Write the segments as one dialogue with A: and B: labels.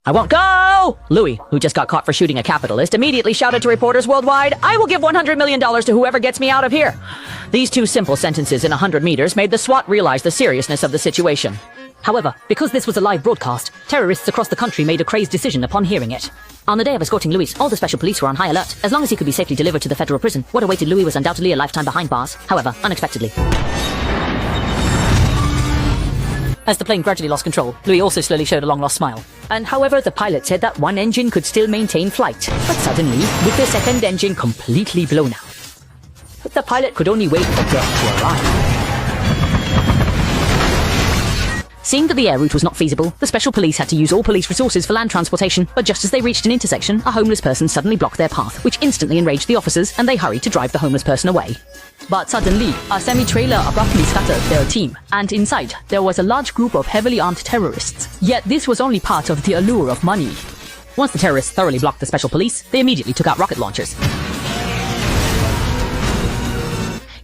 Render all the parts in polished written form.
A: I won't go! Louis, who just got caught for shooting a capitalist, immediately shouted to reporters worldwide, I will give $100 million to whoever gets me out of here. These two simple sentences in 100 meters made the SWAT realize the seriousness of the situation.
B: However, because this was a live broadcast, terrorists across the country made a crazed decision upon hearing it. On the day of escorting Louis, all the special police were on high alert. As long as he could be safely delivered to the federal prison, what awaited Louis was undoubtedly a lifetime behind bars. However, unexpectedly. As the plane gradually lost control, Louis also slowly showed a long-lost smile.
A: And however, the pilot said that one engine could still maintain flight. But suddenly, with the second engine completely blown out, the pilot could only wait for death to arrive. Seeing that the air route was not feasible, the special police had to use all police resources for land transportation, but just as they reached an intersection, a homeless person suddenly blocked their path, which instantly enraged the officers, and they hurried to drive the homeless person away. But suddenly, a semi-trailer abruptly scattered their team, and inside, there was a large group of heavily armed terrorists. Yet this was only part of the allure of money. Once the terrorists thoroughly blocked the special police, they immediately took out rocket launchers.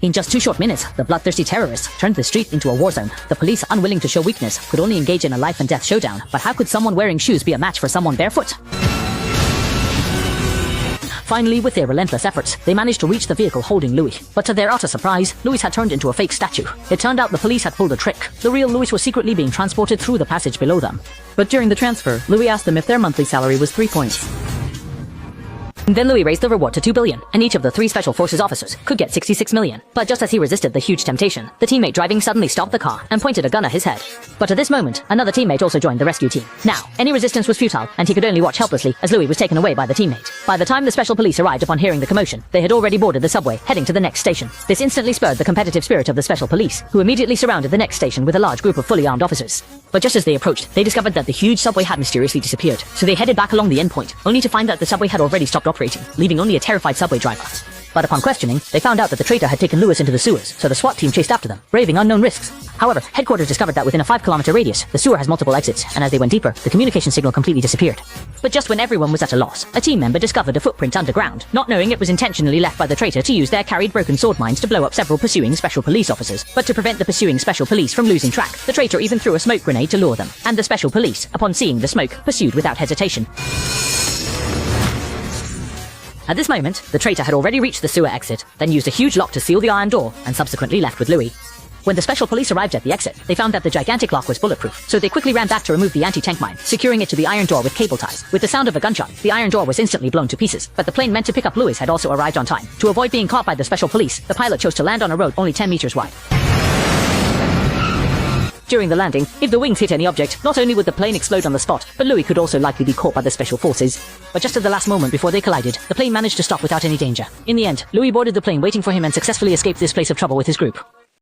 A: In just 2 short minutes, the bloodthirsty terrorists turned the street into a war zone. The police, unwilling to show weakness, could only engage in a life-and-death showdown. But how could someone wearing shoes be a match for someone barefoot? Finally, with their relentless efforts, they managed to reach the vehicle holding Louis. But to their utter surprise, Louis had turned into a fake statue. It turned out the police had pulled a trick. The real Louis was secretly being transported through the passage below them. But during the transfer, Louis asked them if their monthly salary was 3 points. Then Louis raised the reward to $2 billion, and each of the 3 special forces officers could get $66 million. But just as he resisted the huge temptation, the teammate driving suddenly stopped the car and pointed a gun at his head. But at this moment, another teammate also joined the rescue team. Now, any resistance was futile, and he could only watch helplessly as Louis was taken away by the teammate. By the time the special police arrived upon hearing the commotion, they had already boarded the subway, heading to the next station. This instantly spurred the competitive spirit of the special police, who immediately surrounded the next station with a large group of fully armed officers. But just as they approached, they discovered that the huge subway had mysteriously disappeared. So they headed back along the endpoint, only to find that the subway had already stopped operating, leaving only a terrified subway driver. But upon questioning, they found out that the traitor had taken Louis into the sewers, so the SWAT team chased after them, braving unknown risks. However, headquarters discovered that within a 5-kilometer radius, the sewer has multiple exits, and as they went deeper, the communication signal completely disappeared. But just when everyone was at a loss, a team member discovered a footprint underground, not knowing it was intentionally left by the traitor to use their carried broken sword mines to blow up several pursuing special police officers. But to prevent the pursuing special police from losing track, the traitor even threw a smoke grenade to lure them, and the special police, upon seeing the smoke, pursued without hesitation. At this moment, the traitor had already reached the sewer exit, then used a huge lock to seal the iron door, and subsequently left with Louis. When the special police arrived at the exit, they found that the gigantic lock was bulletproof, so they quickly ran back to remove the anti-tank mine, securing it to the iron door with cable ties. With the sound of a gunshot, the iron door was instantly blown to pieces, but the plane meant to pick up Louis had also arrived on time. To avoid being caught by the special police, the pilot chose to land on a road only 10 meters wide. During the landing, if the wings hit any object, not only would the plane explode on the spot, but Louis could also likely be caught by the special forces. But just at the last moment before they collided, the plane managed to stop without any danger. In the end, Louis boarded the plane waiting for him and successfully escaped this place of trouble with his group.